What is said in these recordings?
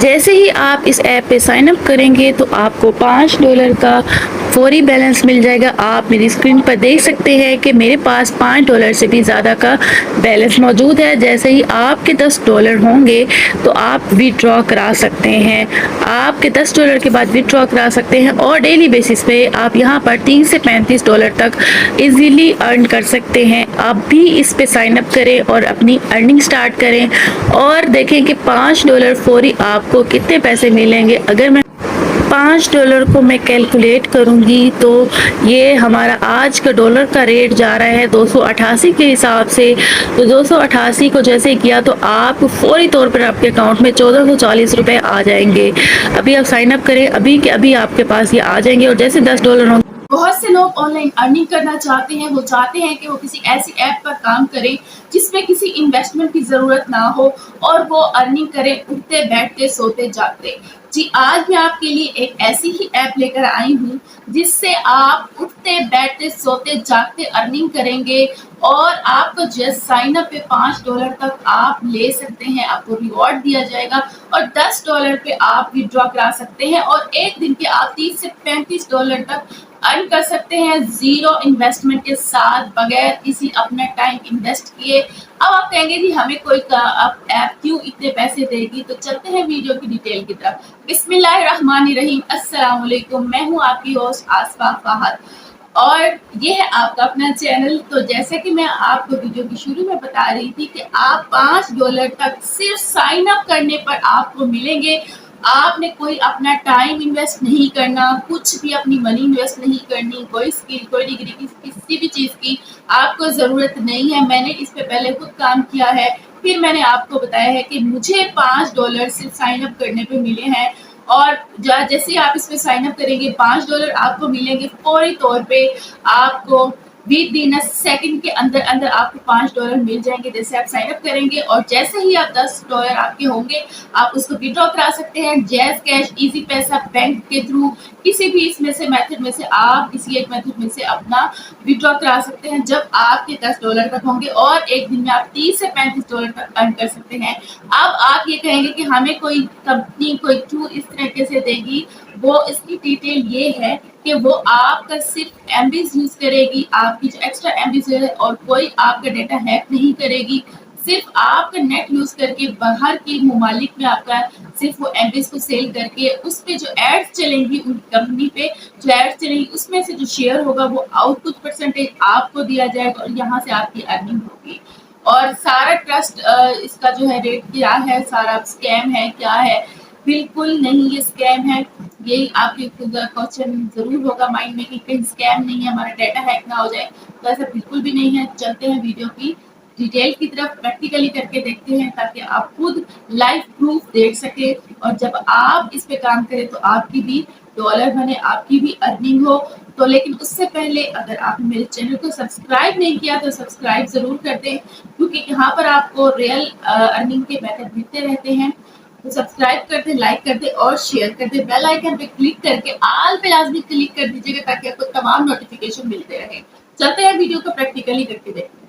जैसे ही आप इस ऐप पे साइन अप करेंगे तो आपको $5 का फौरी बैलेंस मिल जाएगा। आप मेरी स्क्रीन पर देख सकते हैं कि मेरे पास $5 से भी ज़्यादा का बैलेंस मौजूद है। जैसे ही आपके $10 होंगे तो आप विड्रॉ करा सकते हैं। आपके $10 के बाद विड्रॉ करा सकते हैं और डेली बेसिस पे आप यहाँ पर $30 से $35 तक इजीली अर्न कर सकते हैं। आप भी इस पे साइन अप करें और अपनी अर्निंग स्टार्ट करें और देखें कि $5 फौरी आपको कितने पैसे मिलेंगे। अगर मैं $5 को मैं कैलकुलेट करूंगी तो ये हमारा आज का डॉलर का रेट जा रहा है 288 के हिसाब से। तो 288 को जैसे किया तो आप फौरी तौर पर आपके अकाउंट में 1440 रुपये आ जाएंगे। अभी आप साइन अप करें, अभी के अभी आपके पास ये आ जाएंगे। और जैसे $10 होंगे, बहुत से लोग ऑनलाइन अर्निंग करना चाहते हैं। वो चाहते हैं कि वो किसी ऐसी ऐप पर काम करें जिसमें किसी इन्वेस्टमेंट की ज़रूरत ना हो और वो अर्निंग करें उठते बैठते सोते जागते। जी, आज मैं आपके लिए एक ऐसी ही ऐप लेकर आई हूँ जिससे आप उठते बैठते सोते जागते अर्निंग करेंगे और आपको जस्ट साइन अप पे $5 तक आप ले सकते हैं। आपको रिवॉर्ड दिया जाएगा और $10 पे आप विड्रॉ करा सकते हैं और एक दिन के आप $30 से $35 तक अर्न कर सकते हैं जीरो इन्वेस्टमेंट के साथ, बगैर किसी अपना टाइम इन्वेस्ट किए। अब आप कहेंगे जी हमें कोई ऐप क्यों इतने पैसे देगी, तो चलते हैं वीडियो की डिटेल की तरफ। बिस्मिल्लाहिर्रहमानिर्रहीम, अस्सलाम वालेकुम। मैं हूँ आपकी होस्ट आसफा फहद और ये है आपका अपना चैनल। तो जैसे कि मैं आपको वीडियो की शुरू में बता रही थी कि आप $5 तक सिर्फ साइन अप करने पर आपको मिलेंगे। आपने कोई अपना टाइम इन्वेस्ट नहीं करना, कुछ भी अपनी मनी इन्वेस्ट नहीं करनी, कोई स्किल, कोई डिग्री की किसी भी चीज़ की आपको ज़रूरत नहीं है। मैंने इस पे पहले खुद काम किया है, फिर मैंने आपको बताया है कि मुझे $5 सिर्फ साइन अप करने पे मिले हैं। और जैसे ही आप इस पे साइन अप करेंगे $5 आपको मिलेंगे फौरी तौर पे। आपको विद इन सेकंड के अंदर अंदर आपको $5 मिल जाएंगे जैसे आप साइन अप करेंगे। और जैसे ही आप $10 आपके होंगे आप उसको विड्रॉ करा सकते हैं जैज़ कैश, इजी पैसा, बैंक के थ्रू, किसी भी इसमें से मेथड में से आप किसी एक मेथड में से अपना विड्रॉ करा सकते हैं जब आपके $10 तक होंगे और एक दिन में आप $30 से $35 तक अर्न कर सकते हैं। अब आप ये कहेंगे कि हमें कोई कंपनी कोई टूल इस तरीके से देगी, वो इसकी डिटेल ये है कि वो आपका सिर्फ एमबीज यूज करेगी, आपकी जो एक्स्ट्रा एमबीज है, और कोई आपका डेटा हैक नहीं करेगी। सिर्फ आपका नेट यूज करके बाहर की ममालिक में आपका सिर्फ वो एमबीज को सेल करके उस पे जो एड्स चलेंगी, उन कंपनी पे जो एड्स चलेंगी उसमें से जो शेयर होगा वो आउट कुछ परसेंटेज आपको दिया जाएगा और यहाँ से आपकी अर्निंग होगी। और सारा ट्रस्ट इसका जो है रेट क्या है, सारा स्कैम है क्या है, बिल्कुल नहीं ये स्कैम है। यही आपके क्वेश्चन जरूर होगा माइंड में कि कहीं स्कैम नहीं है, हमारा डाटा हैक ना हो जाए, तो ऐसा बिल्कुल भी नहीं है। चलते हैं वीडियो की डिटेल की तरफ, प्रैक्टिकली करके देखते हैं ताकि आप खुद लाइव प्रूफ देख सके और जब आप इस पे काम करें तो आपकी भी डॉलर बने, आपकी भी अर्निंग हो। तो लेकिन उससे पहले अगर आपने मेरे चैनल को सब्सक्राइब नहीं किया तो सब्सक्राइब जरूर कर दें, क्योंकि यहाँ पर आपको रियल अर्निंग के मेथड मिलते रहते हैं। तो सब्सक्राइब कर दे, लाइक कर दे और शेयर कर दे। बेल आइकन पे क्लिक करके ऑल पे लाजमी क्लिक कर दीजिएगा ताकि आपको तमाम नोटिफिकेशन मिलते रहे। चलते हैं वीडियो को प्रैक्टिकली करके देखते हैं।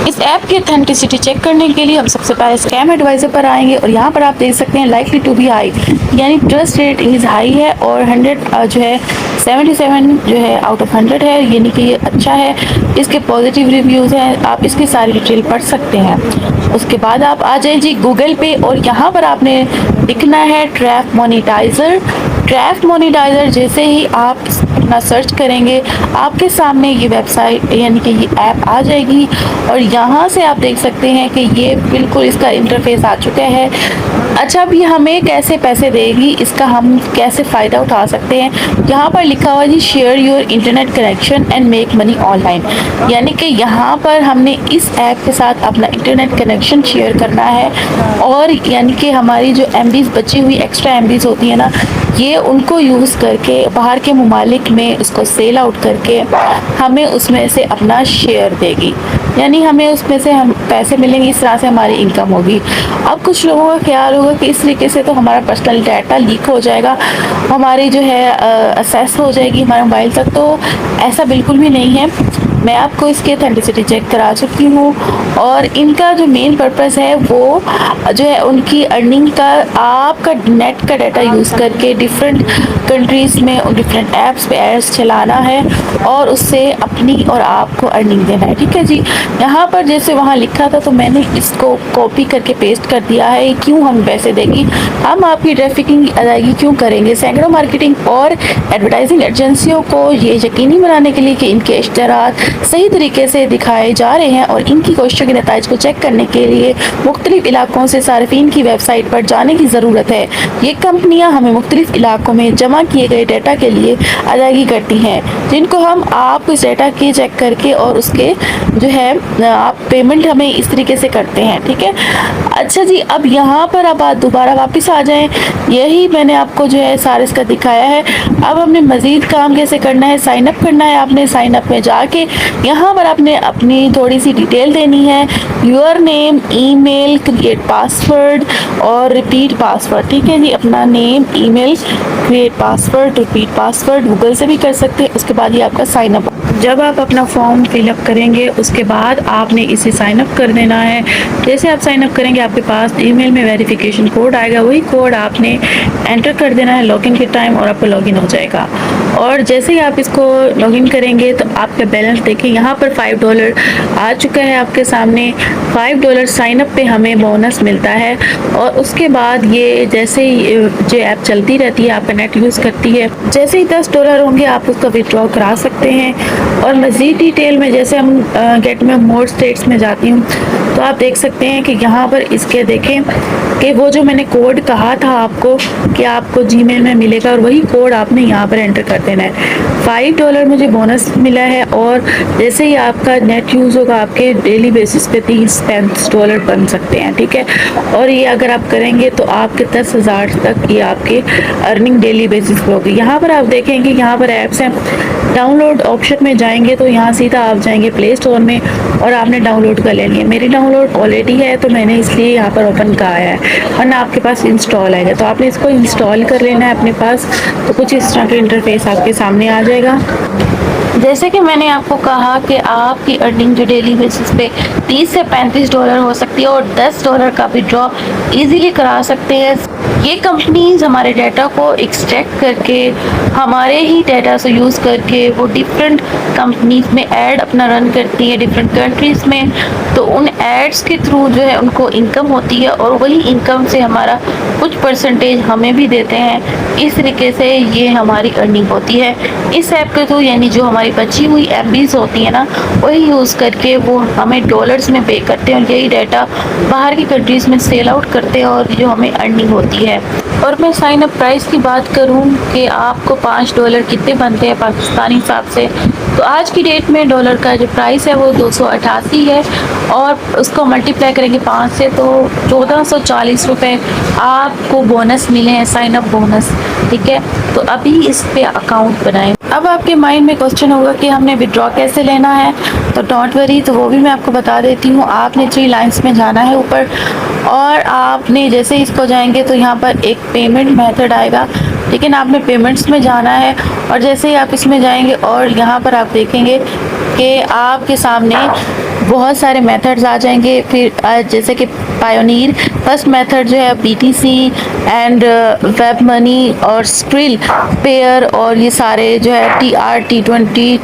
इस ऐप की ऑथेंटिसिटी चेक करने के लिए हम सबसे पहले स्कैम एडवाइजर पर आएंगे और यहाँ पर आप देख सकते हैं लाइकली टू बी हाई, यानी ट्रस्ट रेट इज हाई है और 100 जो है 77 जो है आउट ऑफ 100 है, यानी कि ये अच्छा है। इसके पॉजिटिव रिव्यूज़ हैं, आप इसकी सारी डिटेल पढ़ सकते हैं। उसके बाद आप आ जाए जी गूगल पे और यहाँ पर आपने लिखना है ट्रैप मोनेटाइज़र। ट्रैप मोनेटाइज़र जैसे ही आप अपना सर्च करेंगे आपके सामने ये वेबसाइट यानी कि ये ऐप आ जाएगी और यहाँ से आप देख सकते हैं कि ये बिल्कुल इसका इंटरफेस आ चुका है। अच्छा, अभी हमें कैसे पैसे देगी, इसका हम कैसे फ़ायदा उठा सकते हैं। यहाँ पर लिखा हुआ जी share your internet connection and make money online, यानी कि यहाँ पर हमने इस ऐप के साथ अपना इंटरनेट कनेक्शन शेयर करना है और यानी कि हमारी जो एमबीज़ बची हुई एक्स्ट्रा एमबीज़ होती है ना, ये उनको यूज़ करके बाहर के ममालिक में उसको सेल आउट करके हमें उसमें से अपना शेयर देगी, यानी हमें उसमें से हम पैसे मिलेंगे। इस तरह से हमारी इनकम होगी। अब कुछ लोगों का ख्याल होगा कि इस तरीके से तो हमारा पर्सनल डाटा लीक हो जाएगा, हमारी जो है एक्सेस हो जाएगी हमारे मोबाइल तक, तो ऐसा बिल्कुल भी नहीं है। मैं आपको इसकी ऑथेंटिसिटी चेक करा चुकी हूँ और इनका जो मेन पर्पस है वो जो है उनकी अर्निंग का आपका नेट का डाटा यूज़ करके डिफरेंट कंट्रीज़ में और डिफरेंट ऐप्स पे एड्स चलाना है और उससे अपनी और आपको अर्निंग देना है। ठीक है जी, यहाँ पर जैसे वहाँ लिखा था तो मैंने इसको कॉपी करके पेस्ट कर दिया है। क्यों हम पैसे देंगे, हम आपकी ट्रैफिकिंग की अदायगी क्यों करेंगे। सैकड़ों मार्केटिंग और एडवर्टाइजिंग एजेंसियों को ये यकीनी बनाने के लिए कि इनके इश्तहारात सही तरीके से दिखाए जा रहे हैं और इनकी कोशिशों के नताइज को चेक करने के लिए मुख्तलिफ इलाकों से सार्फिन की वेबसाइट पर जाने की ज़रूरत है। ये कंपनियां हमें मुख्तलिफ इलाकों में जमा किए गए डाटा के लिए अदायगी करती हैं, जिनको हम आप इस डाटा के चेक करके और उसके जो है आप पेमेंट हमें इस तरीके से करते हैं। ठीक है, अच्छा जी, अब यहाँ पर अब आप दोबारा वापस आ जाएं। यही मैंने आपको जो है सारा इसका दिखाया है। अब हमने मज़ीद काम कैसे करना है, साइन अप करना है। आपने साइन अप में जाके यहाँ पर आपने अपनी थोड़ी सी डिटेल देनी है, your name, email, create password और रिपीट पासवर्ड। ठीक है जी, अपना name, email, create password, repeat password Google से भी कर सकते हैं। उसके बाद ये आपका साइन अप। जब आप अपना फॉर्म फिलअप करेंगे उसके बाद आपने इसे साइन अप कर देना है। जैसे आप साइन अप करेंगे आपके पास ईमेल में वेरिफिकेशन कोड आएगा, वही कोड आपने एंटर कर देना है लॉगिन के टाइम और आपका लॉगिन हो जाएगा। और जैसे ही आप इसको लॉगिन करेंगे तो आपका बैलेंस देखिए यहाँ पर $5 आ चुका है आपके सामने। $5 साइन अप पे हमें बोनस मिलता है और उसके बाद ये जैसे ही जो ऐप चलती रहती है, आपका नेट यूज़ करती है, जैसे ही $10 होंगे आप उसका विड्रॉ करा सकते हैं। और मज़ीद डिटेल में जैसे हम गेट में मोर स्टेट्स में जाती हूँ तो आप देख सकते हैं कि यहाँ पर इसके देखें कि वो जो मैंने कोड कहा था आपको कि आपको जीमेल में मिलेगा और वही कोड आपने यहाँ पर एंटर कर देना है। $5 मुझे बोनस मिला है और जैसे ही आपका नेट यूज़ होगा आपके डेली बेसिस पे $30-35 बन सकते हैं। ठीक है, और ये अगर आप करेंगे तो आपके 10,000 तक ये आपके अर्निंग डेली बेसिस पे होगी। यहाँ पर आप देखेंगे यहाँ पर ऐप्स हैं, डाउनलोड ऑप्शन में जाएंगे तो यहाँ सीधा आप जाएंगे प्ले स्टोर में और आपने डाउनलोड कर लेनी है। मेरी डाउनलोड ऑलरेडी है तो मैंने इसलिए यहाँ पर ओपन कहा है, वरना आपके पास इंस्टॉल आएगा तो आपने इसको इंस्टॉल कर लेना है अपने पास। तो कुछ इस तरह का इंटरफेस आपके सामने आ जाएगा। जैसे कि मैंने आपको कहा कि आपकी अर्निंग जो डेली बेसिस पे $30 से $35 हो सकती है और $10 का विड्रॉ इजीली करा सकते हैं। ये कंपनीज हमारे डाटा को एक्सट्रैक्ट करके हमारे ही डाटा से यूज़ करके वो डिफरेंट कंपनीज में ऐड अपना रन करती है डिफरेंट कंट्रीज़ में। तो उन एड्स के थ्रू जो है उनको इनकम होती है और वही इनकम से हमारा कुछ परसेंटेज हमें भी देते हैं। इस तरीके से ये हमारी अर्निंग होती है इस ऐप के थ्रू। यानी जो हमारी बची हुई MBs होती है ना, वही यूज़ करके वो हमें डॉलर्स में पे करते हैं और यही डाटा बाहर की कंट्रीज़ में सेल आउट करते हैं और जो हमें अर्निंग होती है। और मैं साइन अप प्राइस की बात करूं कि आपको $5 कितने बनते हैं पाकिस्तानी हिसाब से, तो आज की डेट में डॉलर का जो प्राइस है वो 288 है और उसको मल्टीप्लाई करेंगे 5 से तो 1440 रुपये आपको बोनस मिले हैं, साइन अप बोनस। ठीक है, तो अभी इस पे अकाउंट बनाएं। अब आपके माइंड में क्वेश्चन होगा कि हमने विड्रॉ कैसे लेना है, तो डोंट वरी, तो वो भी मैं आपको बता देती हूँ। आपने 3 लाइन्स में जाना है ऊपर और आपने जैसे इसको जाएंगे तो यहाँ पर एक पेमेंट मेथड आएगा, लेकिन आपने पेमेंट्स में जाना है और जैसे ही आप इसमें जाएंगे और यहाँ पर आप देखेंगे कि आपके सामने बहुत सारे मेथड्स आ जाएंगे। फिर जैसे कि पायोनीर फर्स्ट मेथड जो है BTC एंड वेब मनी और स्क्रिल पेयर और ये सारे जो है TRC20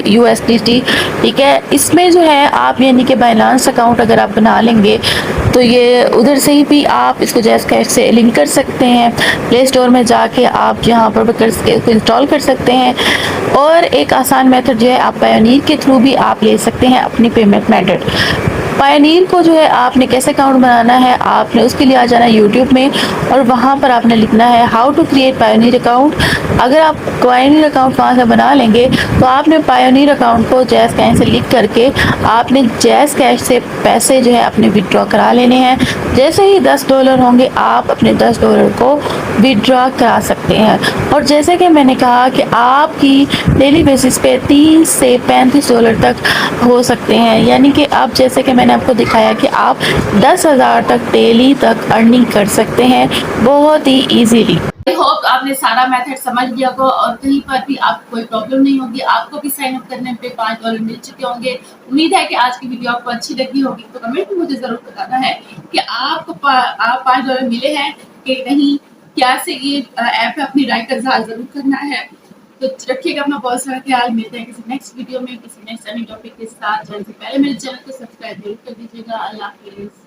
USDT। ठीक है, इसमें जो है आप यानी कि बाइनांस अकाउंट अगर आप बना लेंगे तो ये उधर से ही भी आप इसको जैज़ कैश से लिंक कर सकते हैं। प्ले स्टोर में जाके आप यहाँ पर इसको इंस्टॉल कर सकते हैं। और एक आसान मेथड जो है आप पायोनीर के थ्रू भी आप ले सकते हैं अपनी पेमेंट मेथड। पायोनीर को जो है आपने कैसे अकाउंट बनाना है, आपने उसके लिए आ जाना है यूट्यूब में और वहाँ पर आपने लिखना है how to create Payoneer account. अगर आप पायोनीर अकाउंट वहाँ से बना लेंगे तो आपने पायोनीर अकाउंट को जैज़ कैश से लिंक करके आपने जैज़ कैश से पैसे जो है अपने विड्रॉ करा लेने हैं। जैसे ही $10 होंगे आप अपने $10 को विड्रॉ करा सकते हैं। और जैसे कि मैंने कहा कि आपकी डेली बेसिस पे $30 से $35 तक हो सकते हैं, यानी कि अब जैसे कि मैंने आपको दिखाया कि आप 10,000 तक डेली तक अर्निंग कर सकते हैं बहुत ही इजीली। आई होप आपने सारा मेथड समझ लिया होगा और कहीं पर भी आपको कोई प्रॉब्लम नहीं होगी। आपको भी साइन अप करने पे $5 मिल चुके होंगे। उम्मीद है कि आज की वीडियो आपको अच्छी लगी होगी, तो कमेंट में मुझे ज़रूर बताना है कि आपको आप $5 मिले हैं कि नहीं, कैसे ये ऐप है, अपनी राय का इज़हार ज़रूर करना है। तो रखिएगा अपना बहुत सारा ख्याल। मिलते हैं किसी नेक्स्ट वीडियो में, किसी नेक्स्ट टॉपिक के साथ। जाने से पहले मेरे चैनल को सब्सक्राइब जरूर कर दीजिएगा। अल्लाह हाफ़िज़।